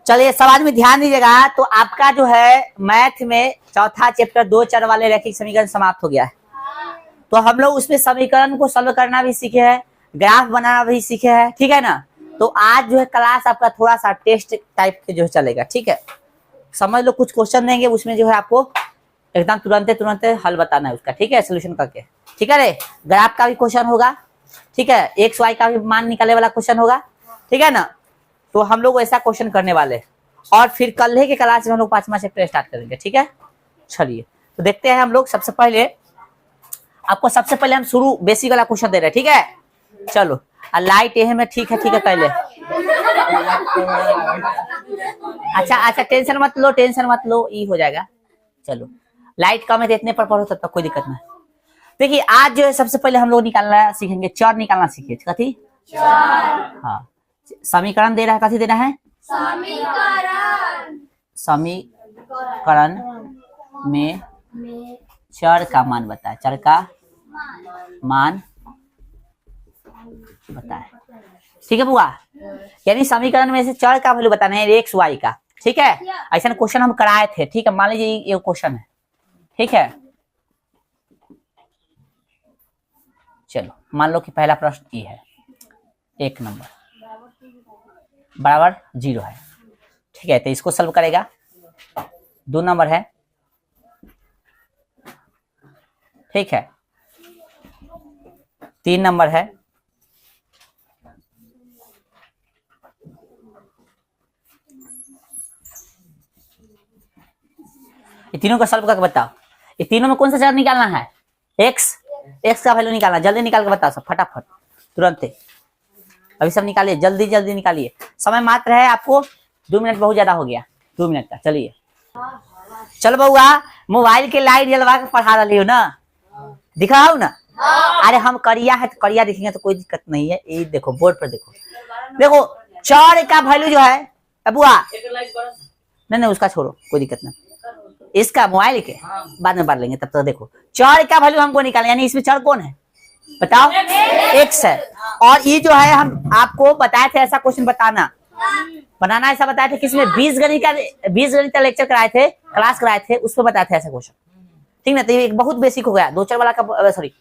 चलिए सवाल में ध्यान दीजिएगा। तो आपका जो है मैथ में चौथा चैप्टर 2 चर वाले रैखिक समीकरण समाप्त हो गया है। तो हम लोग उसमें समीकरण को सॉल्व करना भी सीखे हैं, ग्राफ बनाना भी सीखे हैं, ठीक है ना। तो आज जो है क्लास आपका थोड़ा सा टेस्ट टाइप के जो है चलेगा, ठीक है। समझ लो, कुछ क्वेश्चन देंगे उसमें जो है आपको एकदम तुरंत हल बताना है उसका, ठीक है, सोल्यूशन करके, ठीक है रे। ग्राफ का भी क्वेश्चन होगा, ठीक है, एक्स वाई का भी मान निकालने वाला क्वेश्चन होगा, ठीक है ना। तो हम लोग ऐसा क्वेश्चन करने वाले और फिर कल के क्लास में हम लोग 5वां चैप्टर स्टार्ट करेंगे, ठीक है। चलिए तो देखते हैं हम लोग। सबसे पहले आपको हम शुरू बेसिक वाला क्वेश्चन दे रहे हैं, ठीक है। चलो लाइट ये में ठीक है पहले। अच्छा टेंशन मत लो, ये हो जाएगा। चलो लाइट कम है तो इतने पर पढ़ो तब तक कोई दिक्कत नहीं। देखिए आज जो है सबसे पहले हम लोग निकालना सीखेंगे, चर निकालना सीखे। कथी? हाँ, समीकरण दे रहा है, कथी देना है? समीकरण में चर का मान बताए, चर का मान बताए, ठीक है बुआ। यानी समीकरण में से चर का वैल्यू बताना है, एक्स वाई का, ठीक है। ऐसा क्वेश्चन हम कराए थे, ठीक है। मान लीजिए ये क्वेश्चन है, ठीक है। चलो मान लो कि पहला प्रश्न ये है, 1 नंबर बराबर 0 है, ठीक है। तो इसको सॉल्व करेगा। 2 नंबर है, ठीक है। 3 नंबर है, ये तीनों का सॉल्व करके बताओ। ये तीनों में कौन सा चर निकालना है? एक्स का वैल्यू निकालना। जल्दी निकाल के बताओ सब, फटाफट तुरंत। अभी सब निकालिए, जल्दी निकालिए। समय मात्र है आपको 2 मिनट, बहुत ज्यादा हो गया 2 मिनट का। चलिए चलो बउआ, मोबाइल के लाइट जलवा के पढ़ा रही हो ना, दिखाओ ना। अरे हम करिया है तो करिया दिखेंगे तो कोई दिक्कत नहीं है। ये देखो बोर्ड पर देखो चर का वैल्यू जो है बुआ, नहीं उसका छोड़ो, कोई दिक्कत नहीं। इसका मोबाइल के बाद में पढ़ लेंगे, तब तक देखो चर का वैल्यू हमको निकालना। यानी इसमें चर कौन है बताओ? एक्स है। और ये जो है हम आपको बताए थे ऐसा क्वेश्चन बनाना ऐसा बताए थे। किसमें? 20 गणित का लेक्चर कराए थे, क्लास कराए थे, उसमें बताए थे ऐसा क्वेश्चन, ठीक ना। तो ये एक बहुत बेसिक हो गया, 2 चर वाला का, सॉरी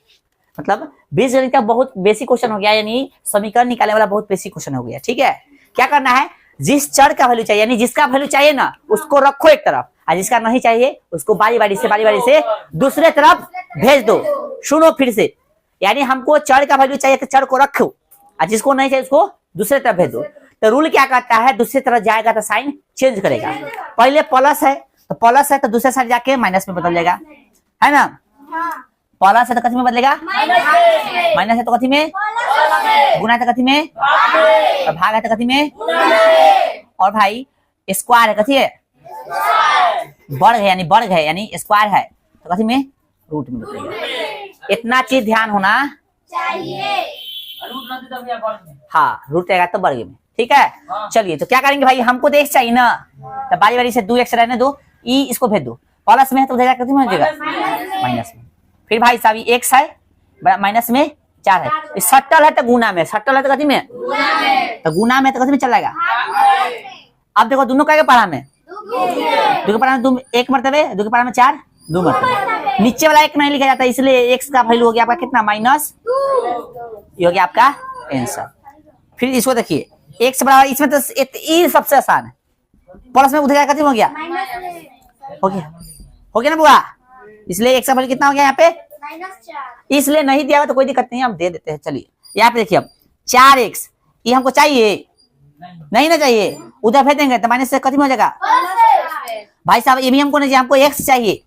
मतलब 20 गणित का बहुत बेसिक क्वेश्चन हो गया। यानी समीकरण निकालने वाला बहुत बेसिक क्वेश्चन हो गया, ठीक है। क्या करना है? जिस चर का वैल्यू चाहिए, यानी जिसका वैल्यू चाहिए ना उसको रखो एक तरफ, और जिसका नहीं चाहिए उसको बारी बारी से दूसरे तरफ भेज दो। सुनो फिर से, यानी हमको चर का वैल्यू चाहिए तो चर को रखो, और जिसको नहीं चाहिए उसको दूसरे तरफ भेज दो। तो रूल क्या कहता है? दूसरी तरफ जाएगा तो साइन चेंज करेगा। पहले प्लस है तो दूसरे साइड जाके माइनस में बदल जाएगा, है ना। प्लस है तो कथी में बदलेगा? माइनस है तो कथी में? गुना है तो कथी में? और भाग है तो कथी में? और भाई स्क्वायर है, कथी है? वर्ग है, यानी स्क्वायर है तो कथी में? रूट में बदलेगा। इतना चीज ध्यान होना चाहिए। हाँ, रूट रहेगा तो वर्ग में, ठीक है। चलिए तो क्या करेंगे भाई, हमको तो एक्स चाहिए ना, तो बारी बारी से 2x रहने दो, ई इसको भेज दो। प्लस में है तो कथी में हो जाएगा? माइनस में। फिर भाई साहब एक्स है, माइनस में 4 है। सट्टल है तो गुना में, सट्टल है तो कथी में? तो गुना में तो कथी में चल जाएगा? अब देखो दोनों का पारा में, दो के पारा में 1 मरतबे, 2 के पारा में 4, 2 मरतबे। नीचे वाला 1 नहीं लिखा जाता, इसलिए एक्स का वैल्यू हो गया आपका कितना? -2। ये हो गया आपका आंसर। फिर इसको देखिए, एक्स बराबर, इसमें तो ये सबसे आसान है। प्लस में उधर कथी हो गया? हो गया ना बुआ। इसलिए एक्स का वैल्यू कितना हो गया यहाँ पे? -4। इसलिए नहीं दिया तो कोई दिक्कत नहीं, हम दे देते हैं। चलिए यहाँ पे देखिए, अब 4x ये हमको चाहिए नहीं ना चाहिए, उधर भेज देंगे तो माइनस से कथी में हो जाएगा? भाई साहब ये भी हमको नहीं चाहिए, हमको x चाहिए।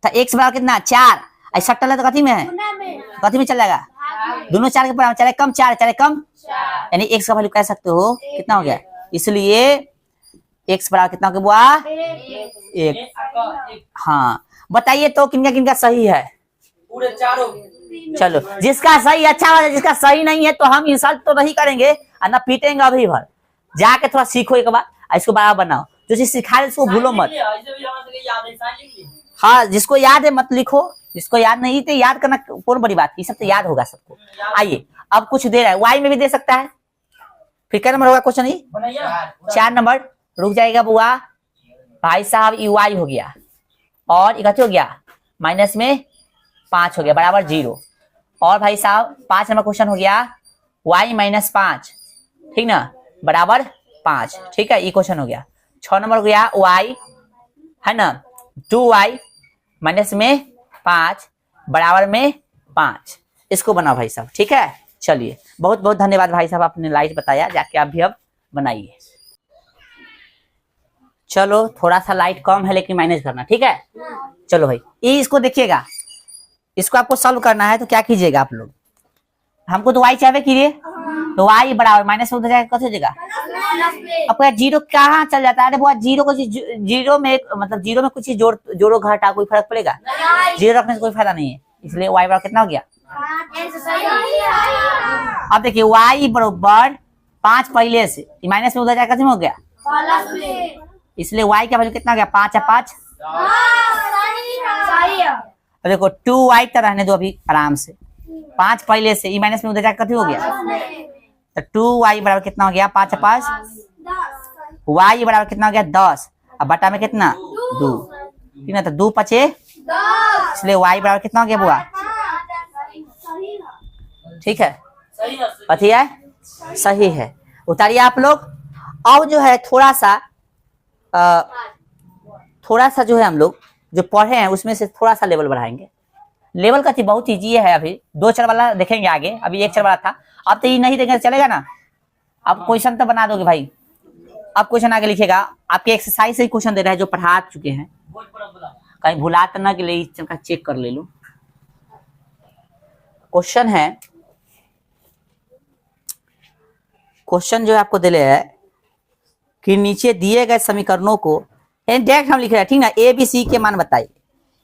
तो x बराबर कितना? 4। सट्टल है तो कथी में है? कथी में चल जाएगा? दोनों 4 के बराबर, चाहे कम 4 कम, यानी x का वैल्यू कह सकते हो कितना हो गया। इसलिए x बराबर कितना हो गया बुआ? 1। हाँ बताइए तो किनका किनका सही है? पूरे चारों। चलो जिसका सही अच्छा है, जिसका सही नहीं है तो हम इंसल्ट तो नहीं करेंगे और ना पीटेंगे अभी भर। जाके थोड़ा सीखो एक बार, इसको बराबर बनाओ। जो चीज सिखा रहे उसको भूलो मत। हाँ जिसको याद है मत लिखो, जिसको याद नहीं तो याद करना कौन बड़ी बात, ये सब तो याद होगा सबको। आइए अब कुछ दे रहा है, वाई में भी दे सकता है। फिर क्या नंबर होगा क्वेश्चन? 4 नंबर रुक जाएगा बुआ भाई साहब यू आई हो गया और इकट्ठे हो गया माइनस में 5 हो गया बराबर 0। और भाई साहब 5 नंबर क्वेश्चन हो गया y माइनस 5 ठीक ना बराबर 5 ठीक है ये क्वेश्चन हो गया। 6 नंबर हो गया y है ना 2y माइनस में 5 बराबर में 5 इसको बनाओ भाई साहब ठीक है। चलिए बहुत बहुत धन्यवाद भाई साहब आपने लाइट बताया जाके आप भी अब बनाइए। चलो थोड़ा सा लाइट कम है लेकिन मैनेज करना ठीक है। चलो भाई ये इसको देखिएगा इसको आपको सॉल्व करना है तो क्या कीजिएगा आप लोग हमको तो y चाहिए कीजिए तो y बराबर माइनस में उधर जाएगा कैसे हो जाएगा आपको जीरो कहाँ चल जाता है। अरे बुआ जीरो को जीरो में मतलब जीरो में कुछ जोड़ो घटा कोई फर्क पड़ेगा जीरो रखने से कोई फायदा नहीं है इसलिए y बराबर कितना हो गया। अब देखिए y बराबर 5 पहले से माइनस में उधर जाएगा कैसे हो गया इसलिए y का वैल्यू कितना हो गया 5 है 5। अब देखो 2y तो रहने दो अभी आराम से 5 पहले से माइनस में उधर जाकर कथी हो गया तो 2y बराबर कितना हो गया 5 है 5 y बराबर कितना हो गया 10 अब बटा में कितना 2 ठीक है तो 2 5 इसलिए y बराबर कितना हो गया बुआ ठीक है कथी है सही है। उतारिए आप लोग। अब जो है थोड़ा सा जो है हम लोग जो पढ़े हैं उसमें से थोड़ा सा लेवल बढ़ाएंगे। लेवल का थी बहुत इजी है अभी 2 चर वाला देखेंगे आगे अभी 1 चर वाला था अब तो ये नहीं देखेंगे चलेगा ना। अब क्वेश्चन तो बना दोगे भाई अब क्वेश्चन आगे लिखेगा आपके एक्सरसाइज से ही क्वेश्चन दे रहा है जो पढ़ा चुके हैं कहीं भुला तो ना के लिए चेक कर ले लो। क्वेश्चन है क्वेश्चन जो आपको दिले है कि नीचे दिए गए समीकरणों को डायरेक्ट हम लिख रहे हैं ठीक ना ए बी सी के मान बताइए।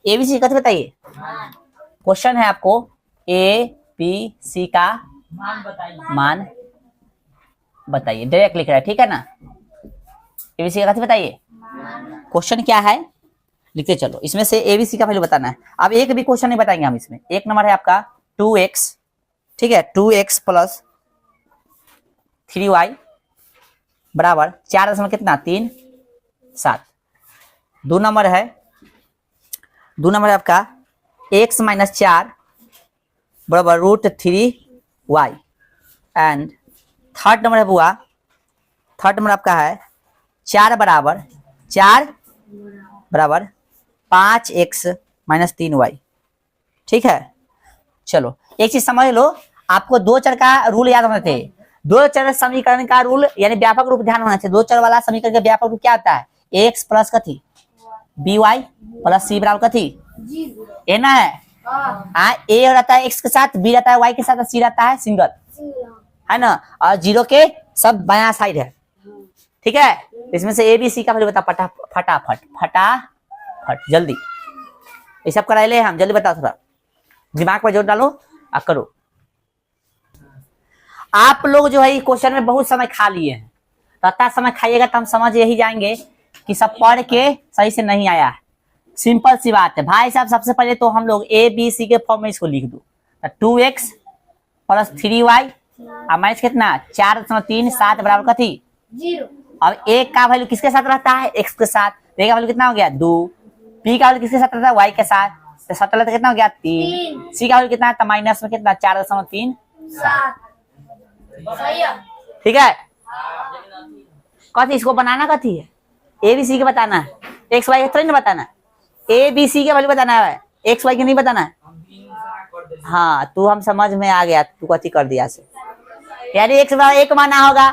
ए बी सी कैसे बताइए क्वेश्चन है आपको ए बी सी का मान बताइए डायरेक्ट लिख रहा है ठीक है ना। ए बी सी का कैसे बताइए क्वेश्चन क्या है लिखते चलो इसमें से ए बी सी का वैल्यू बताना है। अब एक भी क्वेश्चन नहीं बताएंगे हम इसमें। एक नंबर है आपका 2x ठीक है 2x प्लस 3y बराबर 4 दशमलव कितना 3 7। 2 नंबर है आपका x माइनस 4 बराबर √3y एंड थर्ड नंबर है बुआ थर्ड नंबर आपका है 4 बराबर 5x माइनस 3y ठीक है। चलो एक चीज समझ लो आपको 2 चर का रूल याद होना चाहिए। 2 चर समीकरण का रूल यानी व्यापक रूप ध्यान होना चाहिए। 2 चर वाला समीकरण का व्यापक रूप क्या आता है ax प्लस कथी by प्लस c बराबर कथी ए ना है a रहता है x के साथ b रहता है y के साथ c रहता है सिंगल है ना और 0 के सब बायां साइड है ठीक है। इसमें से a b c का वैल्यू बता फटाफट जल्दी ये सब करा ले हम जल्दी बताओ थोड़ा दिमाग पर जोर डालो और करो। आप लोग जो है क्वेश्चन में बहुत समय खा लिए हैं तो समय खाइएगा तो हम समझ यही जाएंगे कि सब पढ़ के सही से नहीं आया है। सिंपल सी बात है भाई साहब। सबसे पहले तो हम लोग ए बी सी के फॉर्म में इसको लिख दो 2x प्लस 3y और माइनस कितना 4.37 बराबर कथी 0। अब a का वैल्यू किसके साथ रहता है x के साथ a का वैल्यू कितना हो गया 2 p का वैल्यू किसके साथ रहता है y के साथ तो 17 कितना हो गया 3 c का वैल्यू कितना है माइनस में कितना 4.37 ठीक है। कथी इसको बनाना कथी है ए बी सी के बताना है एक्स वाई थोड़ी ना बताना है ए बी सी के वैल्यू बताना है एक्स वाई के नहीं बताना है। हाँ तू हम समझ में आ गया तू कथी कर दिया से यानी एक्स बराबर 1 माना होगा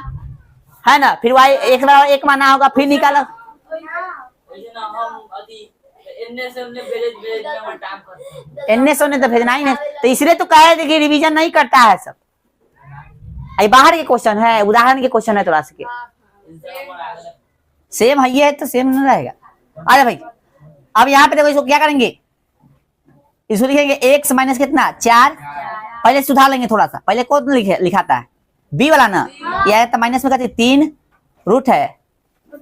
है ना फिर वाई एक्स बराबर 1 माना होगा फिर निकालो एन्ने से तो भेजना ही नहीं तो इसलिए तो कहे थे कि रिवीजन नहीं करता है सब। ये बाहर के क्वेश्चन है उदाहरण के क्वेश्चन है थोड़ा सा सेम है ये तो सेम नहीं रहेगा। अरे भाई अब यहाँ पे देखो इसको क्या करेंगे इसको लिखेंगे x माइनस कितना 4 पहले सुधार लेंगे थोड़ा सा पहले कौन लिखाता है b वाला ना यह तो माइनस में कहते 3 रूट है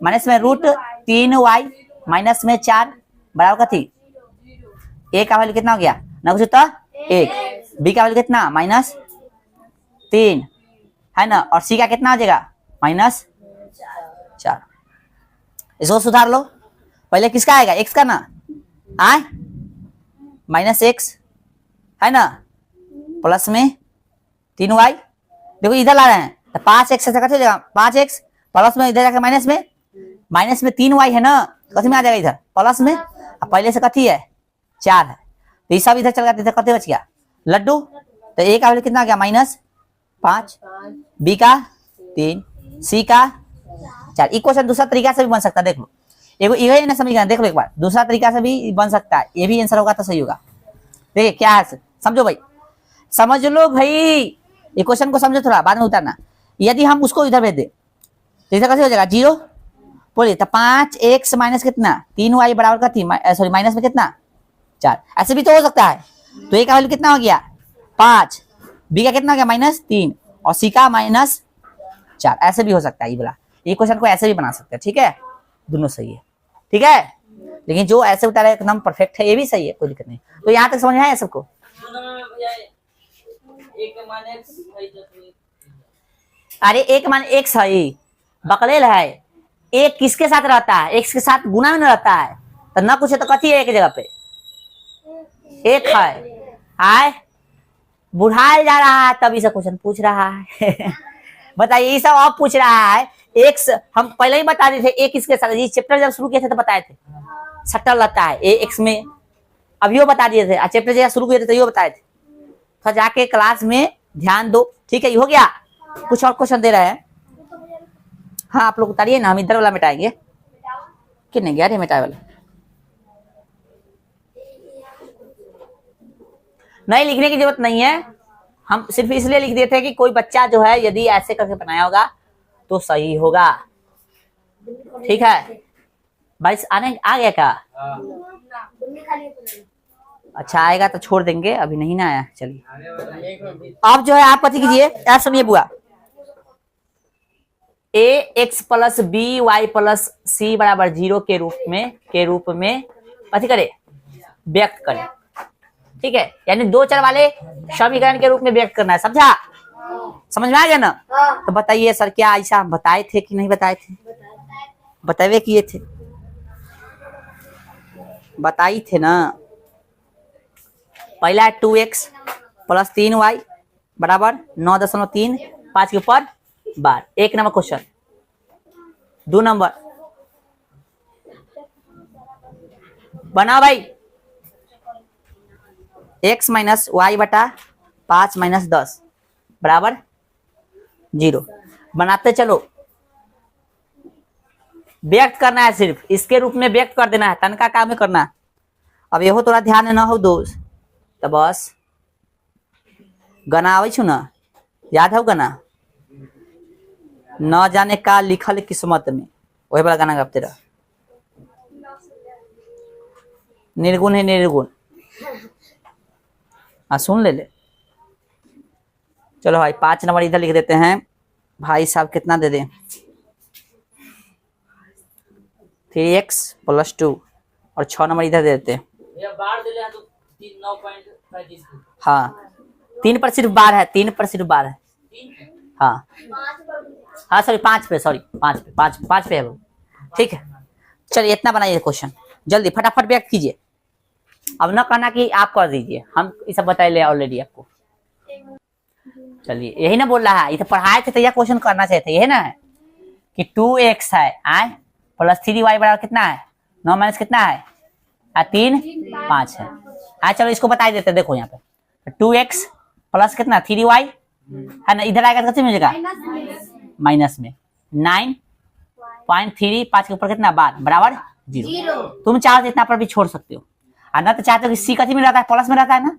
माइनस में √3y माइनस में 4 बराबर कथी a का वैल्यू कितना हो गया ना कुछ तो 1 b का वैल्यू कितना -3 है ना और c का कितना हो जाएगा -4। इसको सुधार लो। पहले किसका आएगा, एक्स का ना, आए माइनस एक्स है ना, प्लस में 3y। देखो इधर ला रहे हैं तो 5x से कट हो जाएगा, 5x प्लस में इधर जाकर माइनस में 3y है ना, कथी में आ जाएगा इधर प्लस में, अब पहले से कथी है 4 है, तो ये सब इधर चल गया, इधर कथी बच गया लड्डू। तो ए का वैल्यू कितना आ गया -5, बी का 3, सी का 4। इक्वेशन दूसरा तरीका से भी बन सकता है, देख लो एगो यही ना समझ गया, देख लो एक बार दूसरा तरीका से भी बन सकता है, ये भी आंसर होगा तो सही होगा। देखिए क्या है, समझो भाई, समझ लो भाई, इक्वेशन को समझो थोड़ा, बाद में उतारना। यदि हम उसको इधर भेज दे तो इधर कैसे हो जाएगा 0, बोलिए तो 5x माइनस कितना 3y बराबर का सॉरी माइनस में कितना 4, ऐसे भी तो हो सकता है। तो ए का वैल्यू कितना हो गया 5, बी का कितना हो गया -3 और सी का -4, ऐसे भी हो सकता है। ये बोला इक्वेशन को ऐसे भी बना सकते हैं, ठीक है, दोनों सही है, ठीक है। लेकिन जो ऐसे उतारा एकदम परफेक्ट है, ये भी सही है, कोई दिक्कत नहीं। तो यहाँ तक समझ में आया सबको? अरे एक मान x है, बकलेल है, एक किसके साथ रहता है, x के साथ गुना में रहता है, तो ना कुछ है तो कथी है एक जगह पे एक है। आए बुढ़ाल जा रहा है तभी से क्वेश्चन पूछ रहा है बताइए, ये सब अब पूछ रहा है। एक्स हम पहले ही बता दिए थे, एक किसके साथ, ये चैप्टर जब शुरू किए थे तो बताए थे सट्टा लगता है ए एक्स में, अभी वो बता दिए थे, चैप्टर जब शुरू किए थे तो ये बताए थे। तो जाके क्लास में ध्यान दो, ठीक है। ये हो गया, कुछ और क्वेश्चन दे रहे हैं। हाँ आप लोग उतारिए ना, हम इधर वाला मिटाएंगे, कितने गया रे मिटाए वाला, नहीं लिखने की जरूरत नहीं है, हम सिर्फ इसलिए लिख दिए थे कि कोई बच्चा जो है यदि ऐसे करके बनाया होगा तो सही होगा, ठीक है भाई। आने आ गया क्या? अच्छा आएगा तो छोड़ देंगे, अभी नहीं ना आया, चलिए। अब जो है आप कथी कीजिए, आप सुनिए बुआ, A X plus B Y plus C बराबर 0 के रूप में कथी करे, व्यक्त करे, ठीक है। यानी 2 चर वाले समीकरण के रूप में व्यक्त करना है, समझा, समझ में आ गया ना? तो बताइए सर क्या ऐसा हम बताए थे कि नहीं बताए थे? बतावे किए थे, बताई थे ना। पहला है 2x प्लस 3y बराबर 9.3, 5 के ऊपर बार, 1 नंबर क्वेश्चन। 2 नंबर बना भाई, x माइनस वाई बटा 5 माइनस 10 बराबर 0। बनाते चलो, व्यक्त करना है, सिर्फ इसके रूप में व्यक्त कर देना है, तनका काम में करना है। अब यहो थोड़ा ध्यान न हो दोस्त, तो बस गना आवे छु ना, याद हो गना, न जाने का लिखल किस्मत में, वही बड़ा गाना गाते रह, निर्गुण है निर्गुण, हाँ सुन ले। चलो भाई 5 नंबर इधर लिख देते हैं, भाई साहब कितना दे दें, 3x प्लस 2 और 6 नंबर इधर दे देते हैं। हाँ 3 पर सिर्फ बार है, 3 पर सिर्फ बार है, हाँ हाँ सॉरी 5 पे, सॉरी 5 पे है वो, ठीक है। चलिए इतना बनाइए क्वेश्चन, जल्दी फटाफट व्यक्त कीजिए। अब ना कहना कि आप कर दीजिए, हम ये सब बताए ले ऑलरेडी आपको। चलिए यही ना बोल रहा है, ये तो पढ़ाए थे तो यह क्वेश्चन करना चाहिए था, यही ना है कि 2x है आए प्लस 3y बराबर कितना है 9 माइनस कितना है 3 5 है। चलो इसको बता देते हैं, देखो यहाँ पे 2x प्लस कितना 3y है ना, इधर आएगा तो कितने मिलेगा माइनस में 9.3, 5 के ऊपर कितना 12 बराबर 0। तुम चाहो तो इतना पर भी छोड़ सकते हो, और ना तो चाहते हो कि सी कथी में रहता है, प्लस में रहता है ना,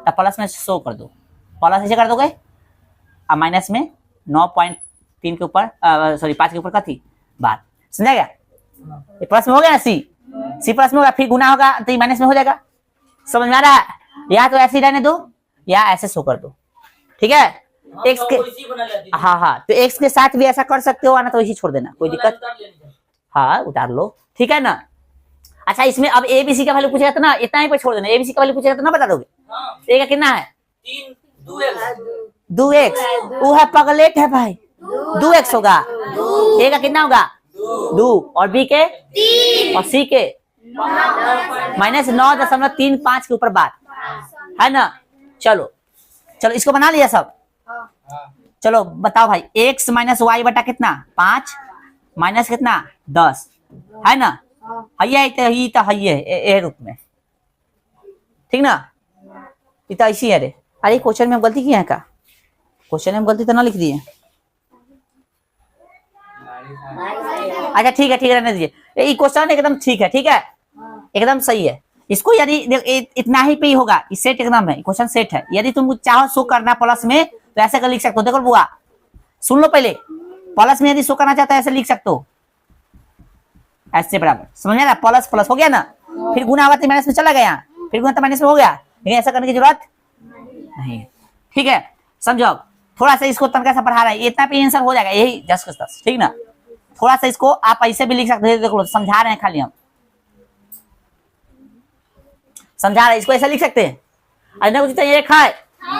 तो प्लस में शो कर दो, प्लस ऐसे कर दोगे, और माइनस में 9.3 के ऊपर सॉरी 5 के ऊपर कथी 12, समझा गया? ये प्लस में हो गया ना, सी प्लस में होगा, फिर गुना होगा तो ये माइनस में हो जाएगा, समझ में आ रहा है? या तो ऐसे ही रहने दो या ऐसे शो कर दो, ठीक है। एक्स के हाँ तो एक्स के साथ भी ऐसा कर सकते हो, ना तो इसी छोड़ देना, कोई दिक्कत, हाँ उतार लो, ठीक है ना। अच्छा इसमें अब एबीसी का वैल्यू पूछेगा तो ना इतना ही पर छोड़ देना, एबीसी का वैल्यू पूछेगा तो ना बता दोगे। ए का कितना है 2x, वो है पगलेट है भाई, 2x होगा, ए का कितना होगा 2 और बी के 3 और सी के -9.35 के ऊपर बात है ना। चलो चलो इसको बना लिया सब। चलो बताओ भाई, x माइनस वाई बटा कितना 5 माइनस कितना 10 है ना। है रूप में, ठीक ना। इतना ऐसी है। अरे क्वेश्चन में हम गलती किए हैं का? क्वेश्चन में हम गलती तो ना लिख दिए। अच्छा ठीक है रहने दीजिए, ये क्वेश्चन एकदम ठीक है, ठीक है एकदम सही है। इसको यदि इतना ही पे ही होगा, इस सेट एकदम है, क्वेश्चन सेट है। यदि तुम चाहो शो करना प्लस में तो ऐसे कर लिख सकते हो। देखो बुआ सुन लो पहले, प्लस में यदि शो करना चाहता है ऐसे लिख सकते हो, ऐसे बराबर, समझ में ना। प्लस प्लस हो गया ना, फिर गुना आवाती माइनस में चला गया, फिर गुना माइनस में हो गया, लेकिन ऐसा करने की जरूरत नहीं, ठीक है समझो। थोड़ा सा इसको तनका सा बढ़ा रहा है, इतना पे आंसर हो जाएगा, यही 10 ठीक ना। थोड़ा सा इसको आप ऐसे भी लिख सकते हैं, देखो समझा रहे हैं, खाली हम समझा रहे हैं, इसको ऐसा लिख सकते हैं। अरे एक है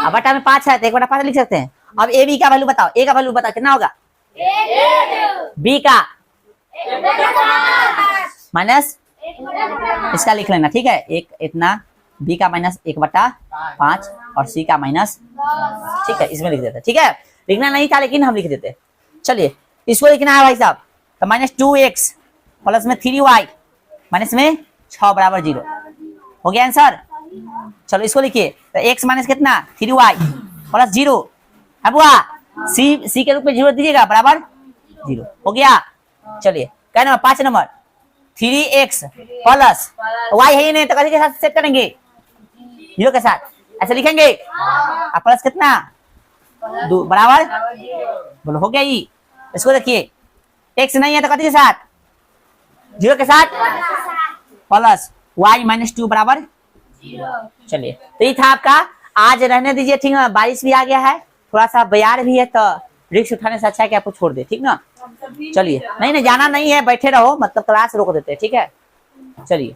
अब बटा में 5 है तो 1/5 लिख सकते हैं। अब ए बी का वैल्यू बताओ, ए का वैल्यू बताओ कितना होगा, बी का माइनस इसका लिख लेना, ठीक है। एक इतना बी का माइनस 1/5 और सी का माइनस, ठीक है इसमें लिख देते, ठीक है। लिखना नहीं था लेकिन हम लिख देते। चलिए इसको लिखना है भाई साहब, तो -2x प्लस में 3y माइनस में 6 बराबर 0 हो गया आंसर। चलो इसको लिखिए, तो x माइनस कितना 3y प्लस 0 है बुआ, सी के रूप में 0 दीजिएगा बराबर 0 हो गया। चलिए क्या number 5 number 3x plus y है ही नहीं तो कैसे के साथ सेट करेंगे, 0 के साथ ऐसे लिखेंगे, और प्लस कितना 2 बराबर बोलो हो गया। ये इसको देखिए x नहीं है तो कथी के साथ 0 के साथ प्लस y माइनस 2 बराबर 0। चलिए तो ये था आपका, आज रहने दीजिए, ठीक है। बारिश भी आ गया है, थोड़ा सा बयार भी है, तो रिस्क उठाने से अच्छा है कि आपको छोड़ दे, ठीक ना। चलिए नहीं जाना नहीं है, बैठे रहो, मतलब क्लास रोक देते, ठीक है। चलिए।